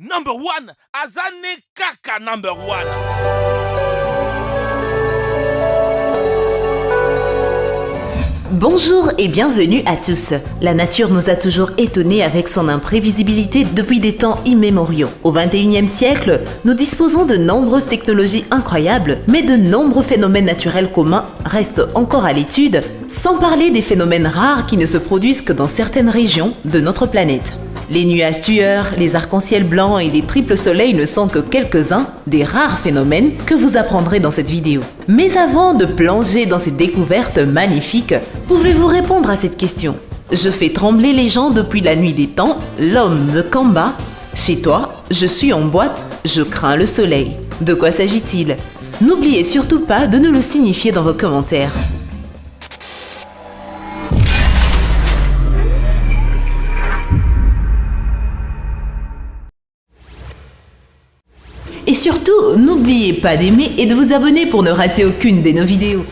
number one, azane kaka number one. Bonjour et bienvenue à tous. La nature nous a toujours étonnés avec son imprévisibilité depuis des temps immémoriaux. Au XXIe siècle, nous disposons de nombreuses technologies incroyables, mais de nombreux phénomènes naturels communs restent encore à l'étude, sans parler des phénomènes rares qui ne se produisent que dans certaines régions de notre planète. Les nuages tueurs, les arcs-en-ciel blancs et les triples soleils ne sont que quelques-uns des rares phénomènes que vous apprendrez dans cette vidéo. Mais avant de plonger dans ces découvertes magnifiques, pouvez-vous répondre à cette question? Je fais trembler les gens depuis la nuit des temps, l'homme me combat. Chez toi, je suis en boîte, je crains le soleil. De quoi s'agit-il? N'oubliez surtout pas de nous le signifier dans vos commentaires. Et surtout, n'oubliez pas d'aimer et de vous abonner pour ne rater aucune de nos vidéos.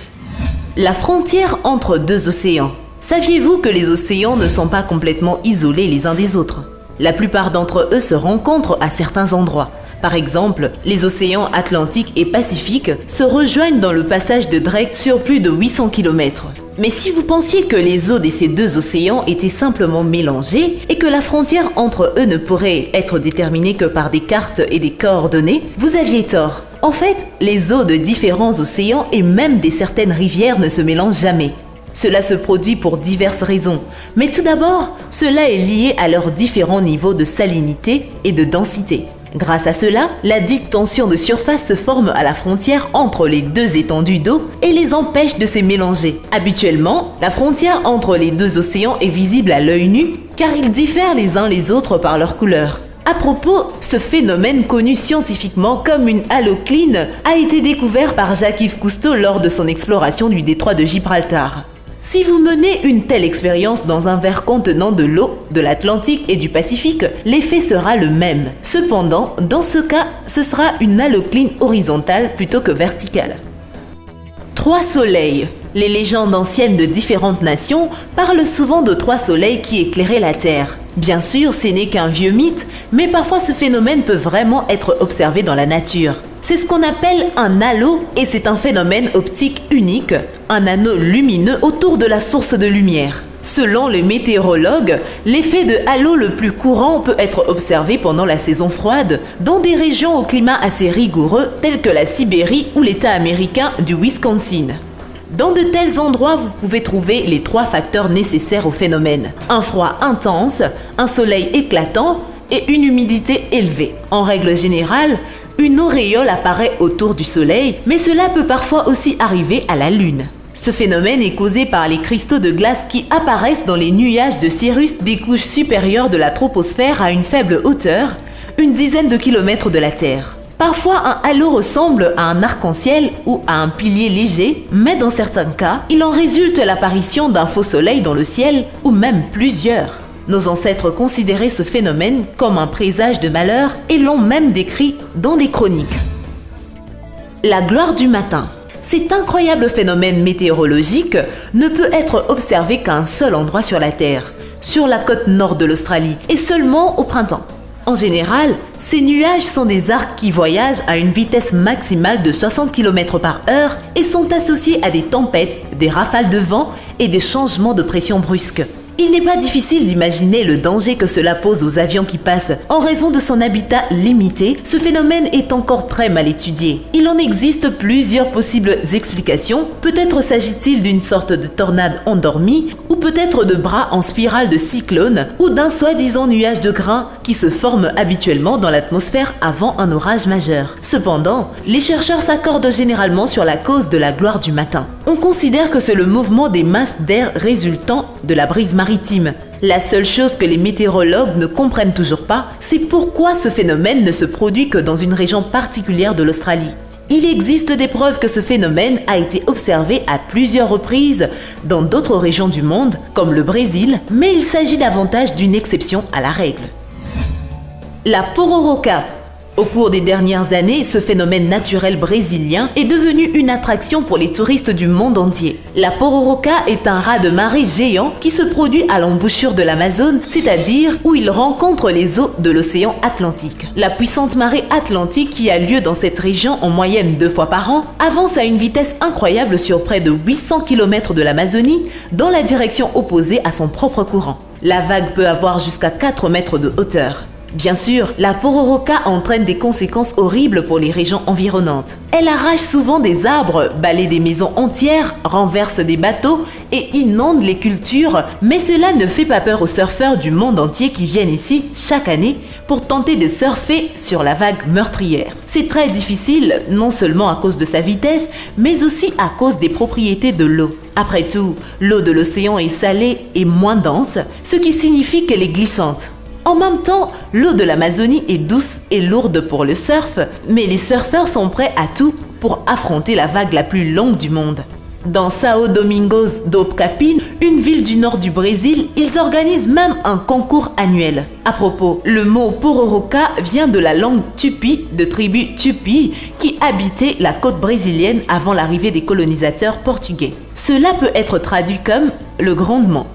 La frontière entre deux océans. Saviez-vous que les océans ne sont pas complètement isolés les uns des autres? La plupart d'entre eux se rencontrent à certains endroits. Par exemple, les océans Atlantique et Pacifique se rejoignent dans le passage de Drake sur plus de 800 km. Mais si vous pensiez que les eaux de ces deux océans étaient simplement mélangées et que la frontière entre eux ne pourrait être déterminée que par des cartes et des coordonnées, vous aviez tort. En fait, les eaux de différents océans et même des certaines rivières ne se mélangent jamais. Cela se produit pour diverses raisons. Mais tout d'abord, cela est lié à leurs différents niveaux de salinité et de densité. Grâce à cela, la dite tension de surface se forme à la frontière entre les deux étendues d'eau et les empêche de se mélanger. Habituellement, la frontière entre les deux océans est visible à l'œil nu car ils diffèrent les uns les autres par leur couleur. À propos, ce phénomène connu scientifiquement comme une halocline a été découvert par Jacques-Yves Cousteau lors de son exploration du détroit de Gibraltar. Si vous menez une telle expérience dans un verre contenant de l'eau de l'Atlantique et du Pacifique, l'effet sera le même. Cependant, dans ce cas, ce sera une halocline horizontale plutôt que verticale. Trois soleils. Les légendes anciennes de différentes nations parlent souvent de trois soleils qui éclairaient la Terre. Bien sûr, ce n'est qu'un vieux mythe, mais parfois ce phénomène peut vraiment être observé dans la nature. C'est ce qu'on appelle un halo et c'est un phénomène optique unique, un anneau lumineux autour de la source de lumière. Selon les météorologues, l'effet de halo le plus courant peut être observé pendant la saison froide dans des régions au climat assez rigoureux telles que la Sibérie ou l'État américain du Wisconsin. Dans de tels endroits, vous pouvez trouver les trois facteurs nécessaires au phénomène. Un froid intense, un soleil éclatant et une humidité élevée. En règle générale, une auréole apparaît autour du soleil, mais cela peut parfois aussi arriver à la Lune. Ce phénomène est causé par les cristaux de glace qui apparaissent dans les nuages de cirrus des couches supérieures de la troposphère à une faible hauteur, une dizaine de kilomètres de la Terre. Parfois, un halo ressemble à un arc-en-ciel ou à un pilier léger, mais dans certains cas, il en résulte l'apparition d'un faux soleil dans le ciel, ou même plusieurs. Nos ancêtres considéraient ce phénomène comme un présage de malheur et l'ont même décrit dans des chroniques. La gloire du matin. Cet incroyable phénomène météorologique ne peut être observé qu'à un seul endroit sur la Terre, sur la côte nord de l'Australie, et seulement au printemps. En général, ces nuages sont des arcs qui voyagent à une vitesse maximale de 60 km/h et sont associés à des tempêtes, des rafales de vent et des changements de pression brusques. Il n'est pas difficile d'imaginer le danger que cela pose aux avions qui passent. En raison de son habitat limité, ce phénomène est encore très mal étudié. Il en existe plusieurs possibles explications. Peut-être s'agit-il d'une sorte de tornade endormie, ou peut-être de bras en spirale de cyclone, ou d'un soi-disant nuage de grains qui se forme habituellement dans l'atmosphère avant un orage majeur. Cependant, les chercheurs s'accordent généralement sur la cause de la gloire du matin. On considère que c'est le mouvement des masses d'air résultant de la brise maritime. La seule chose que les météorologues ne comprennent toujours pas, c'est pourquoi ce phénomène ne se produit que dans une région particulière de l'Australie. Il existe des preuves que ce phénomène a été observé à plusieurs reprises dans d'autres régions du monde, comme le Brésil, mais il s'agit davantage d'une exception à la règle. La pororoca. Au cours des dernières années, ce phénomène naturel brésilien est devenu une attraction pour les touristes du monde entier. La pororoca est un raz de marée géant qui se produit à l'embouchure de l'Amazone, c'est-à-dire où il rencontre les eaux de l'océan Atlantique. La puissante marée atlantique qui a lieu dans cette région en moyenne 2 fois par an avance à une vitesse incroyable sur près de 800 km de l'Amazonie dans la direction opposée à son propre courant. La vague peut avoir jusqu'à 4 mètres de hauteur. Bien sûr, la pororoca entraîne des conséquences horribles pour les régions environnantes. Elle arrache souvent des arbres, balaie des maisons entières, renverse des bateaux et inonde les cultures, mais cela ne fait pas peur aux surfeurs du monde entier qui viennent ici chaque année pour tenter de surfer sur la vague meurtrière. C'est très difficile, non seulement à cause de sa vitesse, mais aussi à cause des propriétés de l'eau. Après tout, l'eau de l'océan est salée et moins dense, ce qui signifie qu'elle est glissante. En même temps, l'eau de l'Amazonie est douce et lourde pour le surf, mais les surfeurs sont prêts à tout pour affronter la vague la plus longue du monde. Dans São Domingos do Capim, une ville du nord du Brésil, ils organisent même un concours annuel. À propos, le mot pororoca vient de la langue tupi de tribu Tupi qui habitait la côte brésilienne avant l'arrivée des colonisateurs portugais. Cela peut être traduit comme le grondement.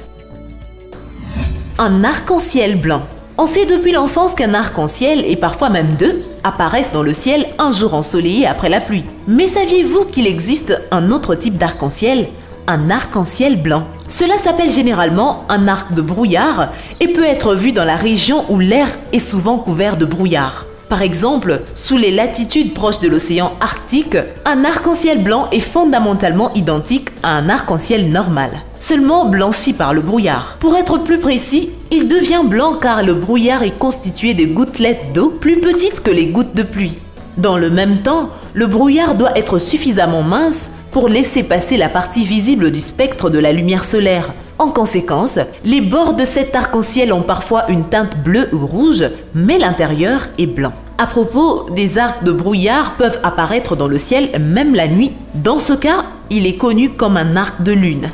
Un arc-en-ciel blanc. On sait depuis l'enfance qu'un arc-en-ciel, et parfois même deux, apparaissent dans le ciel un jour ensoleillé après la pluie. Mais saviez-vous qu'il existe un autre type d'arc-en-ciel? Un arc-en-ciel blanc. Cela s'appelle généralement un arc de brouillard et peut être vu dans la région où l'air est souvent couvert de brouillard. Par exemple, sous les latitudes proches de l'océan Arctique, un arc-en-ciel blanc est fondamentalement identique à un arc-en-ciel normal, seulement blanchi par le brouillard. Pour être plus précis, il devient blanc car le brouillard est constitué de gouttelettes d'eau plus petites que les gouttes de pluie. Dans le même temps, le brouillard doit être suffisamment mince pour laisser passer la partie visible du spectre de la lumière solaire. En conséquence, les bords de cet arc-en-ciel ont parfois une teinte bleue ou rouge, mais l'intérieur est blanc. À propos, des arcs de brouillard peuvent apparaître dans le ciel même la nuit. Dans ce cas, il est connu comme un arc de lune.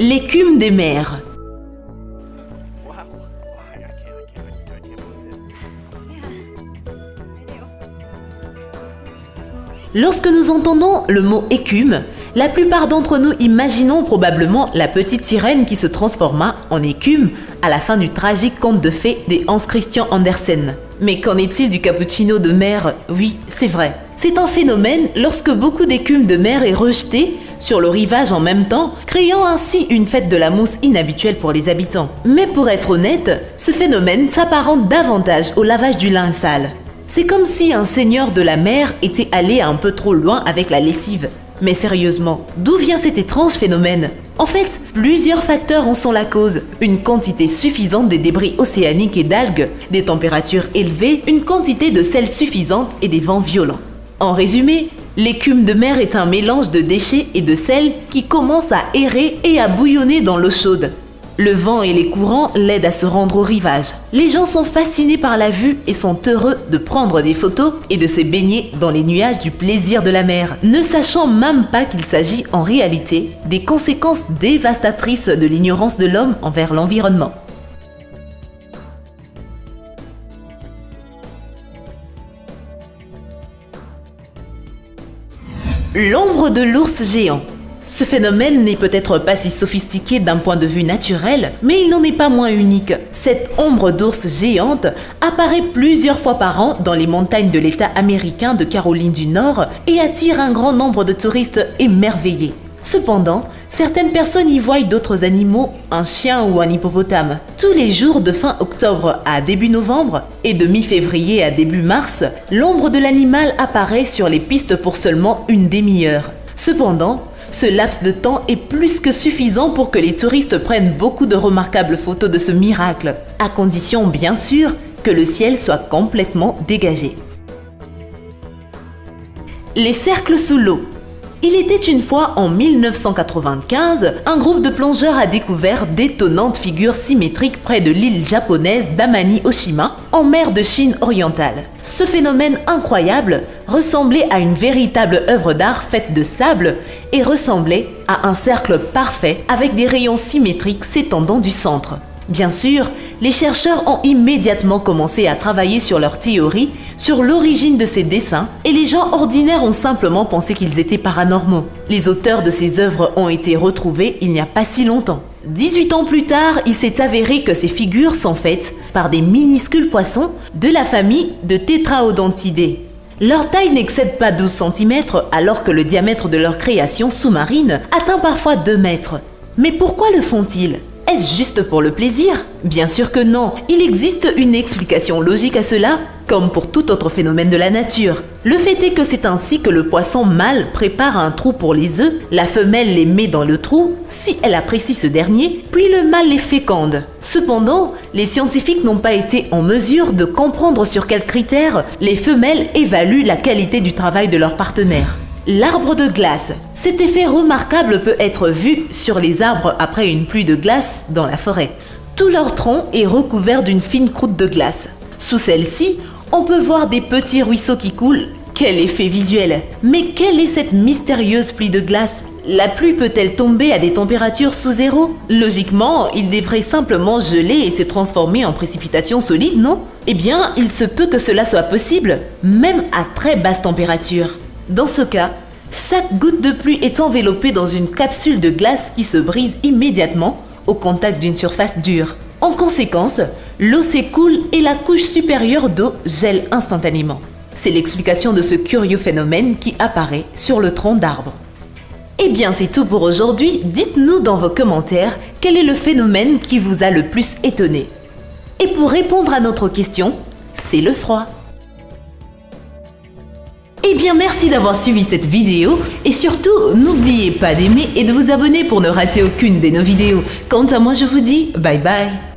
L'écume des mers. Lorsque nous entendons le mot écume, la plupart d'entre nous imaginons probablement la petite sirène qui se transforma en écume à la fin du tragique conte de fées des Hans Christian Andersen. Mais qu'en est-il du cappuccino de mer? Oui, c'est vrai. C'est un phénomène lorsque beaucoup d'écume de mer est rejetée sur le rivage en même temps, créant ainsi une fête de la mousse inhabituelle pour les habitants. Mais pour être honnête, ce phénomène s'apparente davantage au lavage du linge sale. C'est comme si un seigneur de la mer était allé un peu trop loin avec la lessive. Mais sérieusement, d'où vient cet étrange phénomène? En fait, plusieurs facteurs en sont la cause. Une quantité suffisante des débris océaniques et d'algues, des températures élevées, une quantité de sel suffisante et des vents violents. En résumé, l'écume de mer est un mélange de déchets et de sel qui commence à errer et à bouillonner dans l'eau chaude. Le vent et les courants l'aident à se rendre au rivage. Les gens sont fascinés par la vue et sont heureux de prendre des photos et de se baigner dans les nuages du plaisir de la mer, ne sachant même pas qu'il s'agit en réalité des conséquences dévastatrices de l'ignorance de l'homme envers l'environnement. L'ombre de l'ours géant. Ce phénomène n'est peut-être pas si sophistiqué d'un point de vue naturel, mais il n'en est pas moins unique. Cette ombre d'ours géante apparaît plusieurs fois par an dans les montagnes de l'État américain de Caroline du Nord et attire un grand nombre de touristes émerveillés. Cependant, certaines personnes y voient d'autres animaux, un chien ou un hippopotame. Tous les jours de fin octobre à début novembre et de mi-février à début mars, l'ombre de l'animal apparaît sur les pistes pour seulement une demi-heure. Cependant, ce laps de temps est plus que suffisant pour que les touristes prennent beaucoup de remarquables photos de ce miracle, à condition bien sûr que le ciel soit complètement dégagé. Les cercles sous l'eau. Il était une fois en 1995, un groupe de plongeurs a découvert d'étonnantes figures symétriques près de l'île japonaise d'Amani-Oshima, en mer de Chine orientale. Ce phénomène incroyable ressemblait à une véritable œuvre d'art faite de sable et ressemblait à un cercle parfait avec des rayons symétriques s'étendant du centre. Bien sûr, les chercheurs ont immédiatement commencé à travailler sur leur théorie, sur l'origine de ces dessins, et les gens ordinaires ont simplement pensé qu'ils étaient paranormaux. Les auteurs de ces œuvres ont été retrouvés il n'y a pas si longtemps. 18 ans plus tard, il s'est avéré que ces figures sont faites par des minuscules poissons de la famille de Tetraodontidae. Leur taille n'excède pas 12 cm alors que le diamètre de leur création sous-marine atteint parfois 2 mètres. Mais pourquoi le font-ils ? Est-ce juste pour le plaisir? Bien sûr que non, il existe une explication logique à cela, comme pour tout autre phénomène de la nature. Le fait est que c'est ainsi que le poisson mâle prépare un trou pour les œufs, la femelle les met dans le trou, si elle apprécie ce dernier, puis le mâle les féconde. Cependant, les scientifiques n'ont pas été en mesure de comprendre sur quels critères les femelles évaluent la qualité du travail de leur partenaire. L'arbre de glace. Cet effet remarquable peut être vu sur les arbres après une pluie de glace dans la forêt. Tout leur tronc est recouvert d'une fine croûte de glace. Sous celle-ci, on peut voir des petits ruisseaux qui coulent. Quel effet visuel! Mais quelle est cette mystérieuse pluie de glace? La pluie peut-elle tomber à des températures sous zéro? Logiquement, il devrait simplement geler et se transformer en précipitation solide, non? Eh bien, il se peut que cela soit possible, même à très basse température. Dans ce cas, chaque goutte de pluie est enveloppée dans une capsule de glace qui se brise immédiatement au contact d'une surface dure. En conséquence, l'eau s'écoule et la couche supérieure d'eau gèle instantanément. C'est l'explication de ce curieux phénomène qui apparaît sur le tronc d'arbre. Eh bien, c'est tout pour aujourd'hui. Dites-nous dans vos commentaires quel est le phénomène qui vous a le plus étonné. Et pour répondre à notre question, c'est le froid. Eh bien, merci d'avoir suivi cette vidéo et surtout, n'oubliez pas d'aimer et de vous abonner pour ne rater aucune de nos vidéos. Quant à moi, je vous dis bye bye.